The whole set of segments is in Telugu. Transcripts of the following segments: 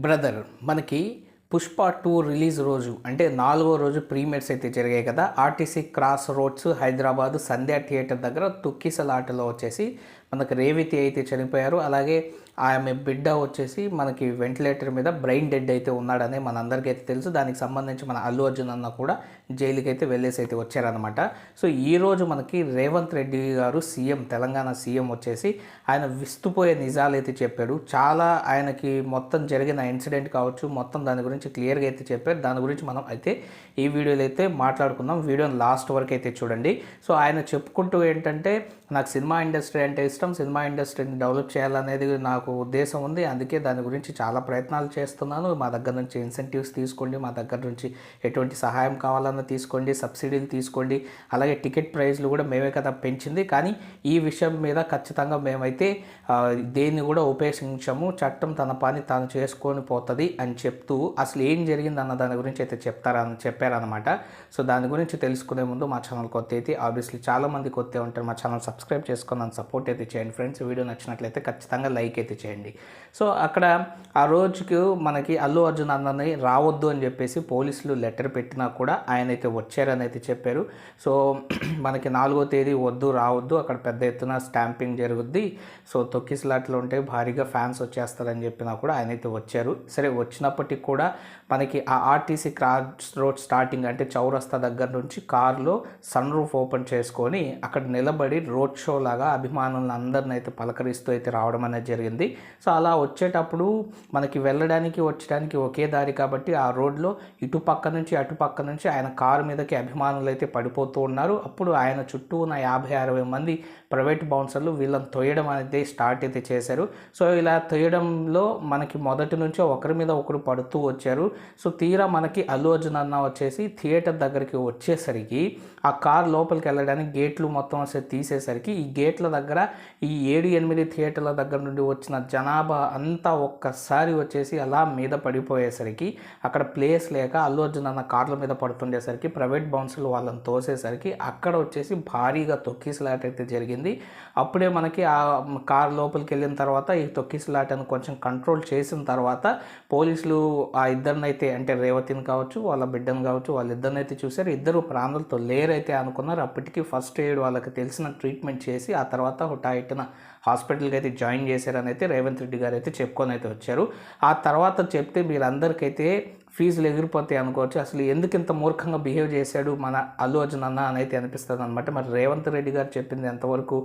బ్రదర్ మనకి 'పుష్ప 2' రిలీజ్ రోజు అంటే 4వ రోజు ప్రీమియర్స్ అయితే జరిగాయి కదా. ఆర్టీసీ క్రాస్ రోడ్స్ హైదరాబాదు సంధ్యా థియేటర్ దగ్గర తొక్కిసలాటలో వచ్చేసి మనకు రేవతి అయితే చనిపోయారు. అలాగే ఆమె బిడ్డ వచ్చేసి మనకి వెంటిలేటర్ మీద బ్రెయిన్ డెడ్ అయితే ఉన్నాడని మనందరికీ అయితే తెలుసు. దానికి సంబంధించి మన అల్లు అర్జున్ అన్న కూడా జైలుకి అయితే వెళ్ళేసి అయితే వచ్చారనమాట. సో ఈరోజు మనకి రేవంత్ రెడ్డి గారు తెలంగాణ సీఎం వచ్చేసి ఆయన విస్తుపోయే నిజాలు అయితే చెప్పాడు. చాలా ఆయనకి మొత్తం జరిగిన ఇన్సిడెంట్ కావచ్చు, మొత్తం దాని గురించి క్లియర్గా అయితే చెప్పారు. దాని గురించి మనం అయితే ఈ వీడియోలో అయితే మాట్లాడుకుందాం. వీడియోని లాస్ట్ వరకు అయితే చూడండి. సో ఆయన చెప్పుకుంటూ ఏంటంటే, నాకు సినిమా ఇండస్ట్రీ అంటే ఇష్టం, సినిమా ఇండస్ట్రీని డెవలప్ చేయాలనేది నాకు ఉద్దేశం ఉంది, అందుకే దాని గురించి చాలా ప్రయత్నాలు చేస్తున్నాను. మా దగ్గర నుంచి ఇన్సెంటివ్స్ తీసుకోండి, మా దగ్గర నుంచి ఎటువంటి సహాయం కావాలన్నా తీసుకోండి, సబ్సిడీలు తీసుకోండి, అలాగే టికెట్ ప్రైస్లు కూడా మేమే కదా పెంచింది, కానీ ఈ విషయం మీద ఖచ్చితంగా మేమైతే దేన్ని కూడా ఉపేక్షించము, చట్టం తన పని తాను చేసుకొని పోతుంది అని చెప్తూ అసలు ఏం జరిగిందన్న దాని గురించి అయితే చెప్పారనమాట. సో దాని గురించి తెలుసుకునే ముందు మా ఛానల్ కొత్త అయితే ఆబ్వియస్లీ చాలామంది కొత్త ఉంటారు, మా ఛానల్ సబ్స్క్రైబ్ చేసుకొని నన్ను సపోర్ట్ అయితే చేయండి ఫ్రెండ్స్. వీడియో నచ్చినట్లయితే ఖచ్చితంగా లైక్ అయితే చేయండి. సో అక్కడ ఆ రోజుకు మనకి అల్లు అర్జున్ అన్నని రావద్దు అని చెప్పేసి పోలీసులు లెటర్ పెట్టినా కూడా ఆయన అయితే వచ్చారని అయితే చెప్పారు. సో మనకి 4వ తేదీ రావద్దు, అక్కడ పెద్ద ఎత్తున స్టాంపింగ్ జరుగుద్ది, సో తొక్కిసలాట్లు ఉంటే భారీగా ఫ్యాన్స్ వచ్చేస్తారని చెప్పినా కూడా ఆయన అయితే వచ్చారు. సరే వచ్చినప్పటికీ కూడా మనకి ఆ ఆర్టీసీ క్రాస్ రోడ్ స్టార్టింగ్ అంటే చౌరస్తా దగ్గర నుంచి కారులో సన్ రూఫ్ ఓపెన్ చేసుకొని అక్కడ నిలబడి రోడ్ షో లాగా అభిమానులను అందరిని అయితే పలకరిస్తూ అయితే రావడం అనేది జరిగింది. సో అలా వచ్చేటప్పుడు మనకి వెళ్ళడానికి వచ్చడానికి ఒకే దారి కాబట్టి ఆ రోడ్లో ఇటుపక్క నుంచి అటుపక్క నుంచి ఆయన కారు మీదకి అభిమానులు అయితే పడిపోతూ ఉన్నారు. అప్పుడు ఆయన చుట్టూ ఉన్న 50-60 మంది ప్రైవేట్ బౌన్సర్లు వీళ్ళని తొయ్యడం అనేది స్టార్ట్ అయితే చేశారు. సో ఇలా తొయ్యడంలో మనకి మొదటి నుంచి ఒకరి మీద ఒకరు పడుతూ వచ్చారు. సో తీరా మనకి అల్లు అర్జున్ అన్న వచ్చేసి థియేటర్ దగ్గరికి వచ్చేసరికి ఆ కార్ లోపలికి వెళ్ళడానికి గేట్లు మొత్తం అసలు తీసేసరికి ఈ గేట్ల దగ్గర ఈ 7-8 థియేటర్ల దగ్గర నుండి వచ్చిన జనాభా అంతా ఒక్కసారి వచ్చేసి అలా మీద పడిపోయేసరికి అక్కడ ప్లేస్ లేక అల్లు అర్జున్ అన్న కార్ల మీద పడుతుండేసరికి ప్రైవేట్ బౌన్సర్లు వాళ్ళని తోసేసరికి అక్కడ వచ్చేసి భారీగా తొక్కిసలాట అయితే జరిగింది. అప్పుడే మనకి ఆ కార్ లోపలికి వెళ్ళిన తర్వాత ఈ తొక్కిసలాటను కొంచెం కంట్రోల్ చేసిన తర్వాత పోలీసులు ఆ ఇద్దరిని అయితే అంటే రేవతిని కావచ్చు, వాళ్ళ బిడ్డను కావచ్చు, వాళ్ళిద్దరిని అయితే చూశారు. ఇద్దరు ప్రాణాలతో లేరైతే అనుకున్నారు. అప్పటికి ఫస్ట్ ఎయిడ్ వాళ్ళకి తెలిసిన ట్రీట్మెంట్ చేసి ఆ తర్వాత హుటాయిట్న హాస్పిటల్కి అయితే జాయిన్ చేశారని అయితే రేవంత్ రెడ్డి గారు అయితే చెప్పుకొని అయితే వచ్చారు. ఆ తర్వాత చెప్తే మీరందరికైతే ఫీజులు ఎగిరిపోతాయి అనుకోవచ్చు. అసలు ఎందుకు ఇంత మూర్ఖంగా బిహేవ్ చేశాడు మన అల్లు అర్జున్ అన్న అని అయితే అనిపిస్తుంది అనమాట. మరి రేవంత్ రెడ్డి గారు చెప్పింది ఎంతవరకు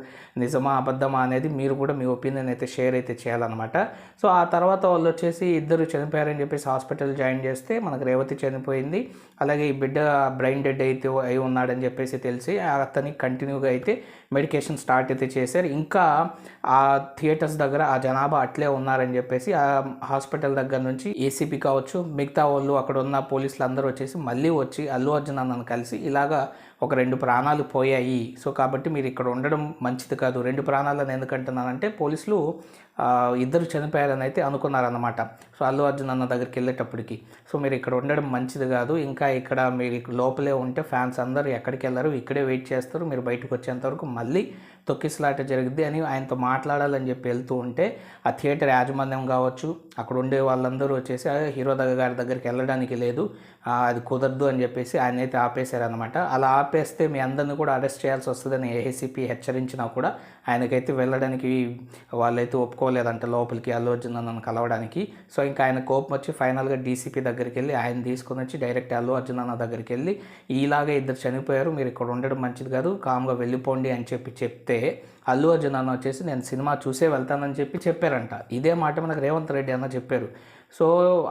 నిజమా అబద్ధమా అనేది మీరు కూడా మీ ఒపీనియన్ అయితే షేర్ అయితే చేయాలన్నమాట. సో ఆ తర్వాత వాళ్ళు వచ్చేసి ఇద్దరు చనిపోయారని చెప్పేసి హాస్పిటల్ జాయిన్ చేస్తే మనకు రేవతి చనిపోయింది, అలాగే ఈ బిడ్డ బ్రెయిన్ డెడ్ అయితే అయి ఉన్నాడని చెప్పేసి తెలిసి అతనికి కంటిన్యూగా అయితే మెడికేషన్ స్టార్ట్ అయితే చేశారు. ఇంకా ఆ థియేటర్స్ దగ్గర ఆ జనాభా అట్లే ఉన్నారని చెప్పేసి ఆ హాస్పిటల్ దగ్గర నుంచి ఏసీపీ కావచ్చు, మిగతా వాళ్ళు అక్కడ ఉన్న పోలీసులు అందరూ వచ్చేసి మళ్ళీ వచ్చి అల్లు అర్జున్ అన్నను కలిసి ఇలాగా ఒక 2 ప్రాణాలు పోయాయి, సో కాబట్టి మీరు ఇక్కడ ఉండడం మంచిది కాదు. 2 ప్రాణాలను ఎందుకంటున్నానంటే పోలీసులు ఇద్దరు చనిపోయారని అయితే అనుకున్నారన్నమాట. సో అల్లు అర్జున్ అన్న దగ్గరికి వెళ్ళేటప్పటికి సో మీరు ఇక్కడ ఉండడం మంచిది కాదు, ఇంకా ఇక్కడ మీరు లోపలే ఉంటే ఫ్యాన్స్ అందరూ ఎక్కడికి వెళ్ళరు, ఇక్కడే వెయిట్ చేస్తారు, మీరు బయటకు వచ్చేంత వరకు మళ్ళీ తొక్కిసలాట జరిగింది అని ఆయనతో మాట్లాడాలని చెప్పి వెళ్తూ ఉంటే ఆ థియేటర్ యాజమాన్యం కావచ్చు, అక్కడ ఉండే వాళ్ళందరూ వచ్చేసి హీరో గారి దగ్గరికి వెళ్ళడానికి లేదు, అది కుదరదు అని చెప్పేసి ఆయన అయితే ఆపేశారనమాట. అలా ఆపేస్తే మీ అందరిని కూడా అరెస్ట్ చేయాల్సి వస్తుందని ఏసీపీ హెచ్చరించినా కూడా ఆయనకైతే వెళ్ళడానికి వాళ్ళైతే ఒప్పుకోలేదంట లోపలికి అల్లు అర్జున్ అన్నను కలవడానికి. సో ఇంకా ఆయన కోపం వచ్చి ఫైనల్గా డీసీపీ దగ్గరికి వెళ్ళి ఆయన తీసుకొని వచ్చి డైరెక్ట్ అల్లు అర్జున్ అన్న దగ్గరికి వెళ్ళి ఇలాగే ఇద్దరు చనిపోయారు, మీరు ఇక్కడ ఉండడం మంచిది కాదు, కామ్గా వెళ్ళిపోండి అని చెప్తే అల్లు అర్జున్ అన్న వచ్చేసి నేను సినిమా చూసే వెళ్తానని చెప్పారంట. ఇదే మాట మనకు రేవంత్ రెడ్డి అన్న చెప్పారు. సో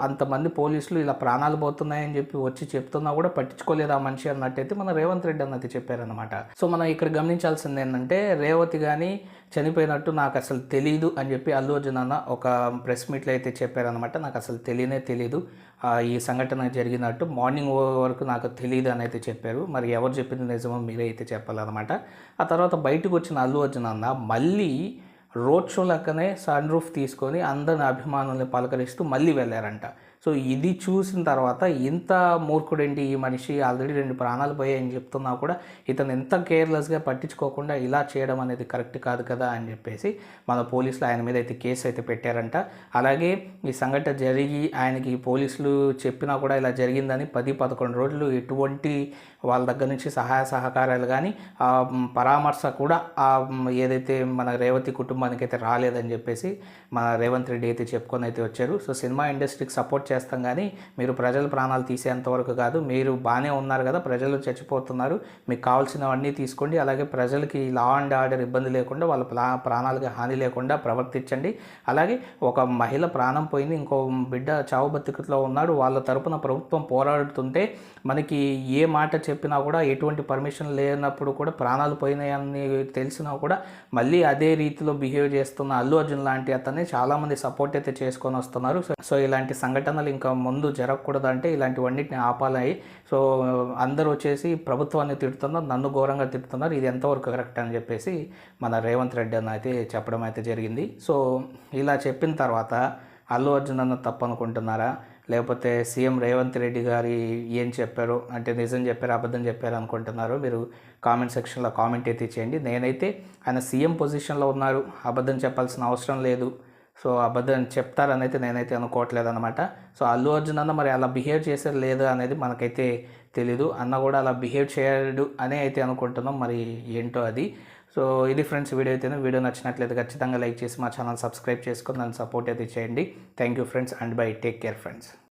అంతమంది పోలీసులు ఇలా ప్రాణాలు పోతున్నాయని చెప్పి వచ్చి చెప్తున్నా కూడా పట్టించుకోలేదు ఆ మనిషి అన్నట్టయితే మన రేవంత్ రెడ్డి అన్నది చెప్పారనమాట. సో మనం ఇక్కడ గమనించాల్సింది ఏంటంటే రేవతి కానీ చనిపోయినట్టు నాకు అసలు తెలీదు అని చెప్పి అల్లు అర్జున్ అన్న ఒక ప్రెస్ మీట్లో అయితే చెప్పారనమాట. నాకు అసలు తెలీదు ఈ సంఘటన జరిగినట్టు, మార్నింగ్ వరకు నాకు తెలియదు అని అయితే చెప్పారు. మరి ఎవరు చెప్పింది నిజమో మీరే అయితే చెప్పాలన్నమాట. ఆ తర్వాత బయటకు వచ్చిన అల్లు అర్జున్ అన్న మళ్ళీ రోడ్ షో లెక్కనే సన్ రూఫ్ తీసుకొని అందరిని అభిమానుల్ని పలకరిస్తూ మళ్ళీ వెళ్ళారంట. సో ఇది చూసిన తర్వాత ఇంత మూర్ఖుడేంటి ఈ మనిషి, ఆల్రెడీ 2 ప్రాణాలు పోయాయని చెప్తున్నా కూడా ఇతను ఎంత కేర్లెస్గా పట్టించుకోకుండా ఇలా చేయడం అనేది కరెక్ట్ కాదు కదా అని చెప్పేసి మన పోలీసులు ఆయన మీద అయితే కేసు అయితే పెట్టారంట. అలాగే ఈ సంఘటన జరిగి ఆయనకి పోలీసులు చెప్పినా కూడా ఇలా జరిగిందని 10-11 రోజులు ఎటువంటి వాళ్ళ దగ్గర నుంచి సహాయ సహకారాలు కానీ పరామర్శ కూడా ఏదైతే మన రేవతి కుటుంబానికి అయితే రాలేదని చెప్పేసి మన రేవంత్ రెడ్డి అయితే చెప్పుకొని అయితే వచ్చారు. సో సినిమా ఇండస్ట్రీకి సపోర్ట్ చేస్తాం కానీ మీరు ప్రజల ప్రాణాలు తీసేంత వరకు కాదు, మీరు బాగానే ఉన్నారు కదా, ప్రజలు చచ్చిపోతున్నారు, మీకు కావాల్సినవన్నీ తీసుకోండి, అలాగే ప్రజలకి లా అండ్ ఆర్డర్ ఇబ్బంది లేకుండా వాళ్ళ ప్రాణాలకు హాని లేకుండా ప్రవర్తించండి. అలాగే ఒక మహిళ ప్రాణం పోయింది, ఇంకో బిడ్డ చావు బతుకులో ఉన్నాడు, వాళ్ళ తరపున ప్రభుత్వం పోరాడుతుంటే మనకి ఏ మాట చెప్పినా కూడా ఎటువంటి పర్మిషన్ లేనప్పుడు కూడా ప్రాణాలు పోయినాయని తెలిసినా కూడా మళ్ళీ అదే రీతిలో బిహేవ్ చేస్తున్న అల్లు అర్జున్ లాంటి అతన్ని చాలామంది సపోర్ట్ అయితే చేసుకొని వస్తున్నారు. సో ఇలాంటి సంఘటనలు ఇంకా ముందు జరగకూడదంటే ఇలాంటివన్నిటిని ఆపాలి. సో అందరూ వచ్చేసి ప్రభుత్వాన్ని తిడుతున్నారు, నన్ను ఘోరంగా తిడుతున్నారు, ఇది ఎంతవరకు కరెక్ట్ అని చెప్పేసి మన రేవంత్ రెడ్డి అన్న అయితే చెప్పడం అయితే జరిగింది. సో ఇలా చెప్పిన తర్వాత అల్లు అర్జున్ అన్న తప్పు అనుకుంటున్నారా, లేకపోతే సీఎం రేవంత్ రెడ్డి గారి ఏం చెప్పారు అంటే నిజం చెప్పారు అబద్ధం చెప్పారు అనుకుంటున్నారు? మీరు కామెంట్ సెక్షన్లో కామెంట్ అయితే చేయండి. నేనైతే ఆయన సీఎం పొజిషన్లో ఉన్నారు, అబద్ధం చెప్పాల్సిన అవసరం లేదు, సో అబద్ధం చెప్తారని అయితే నేనైతే అనుకోవట్లేదు అనమాట. సో అల్లు అర్జున్ అన్న మరి అలా బిహేవ్ చేశారు లేదా అనేది మనకైతే తెలీదు. అన్న కూడా అలా బిహేవ్ చేయడు అనే అయితే అనుకుంటున్నాం, మరి ఏంటో అది. సో ఇది ఫ్రెండ్స్ వీడియో అయితే. వీడియో నచ్చినట్లయితే ఖచ్చితంగా లైక్ చేసి మా ఛానల్ సబ్స్క్రైబ్ చేసుకొని నన్ను సపోర్ట్ అయితే చేయండి. Thank you friends and by, take care friends.